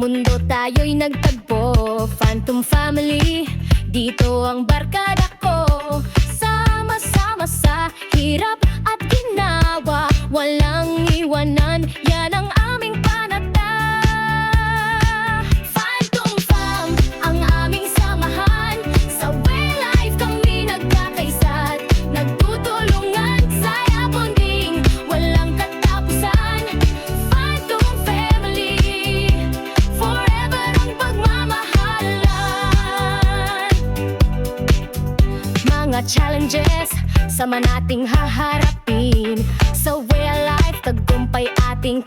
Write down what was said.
mundo tayo'y nagtagpo. Phantom Family, dito ang barkada ko. Sama-sama sa hirap at ginawa, walang iwanan, yan ang aming panata. Phantom Fam, ang aming samahan, sa way life kami nagkakaisa't nagtutulungan, saya bonding, walang katapusan. Phantom Family, forever ang pagmamahalan. Mga challenges, sama nating haharapin, sa way life tagumpay ating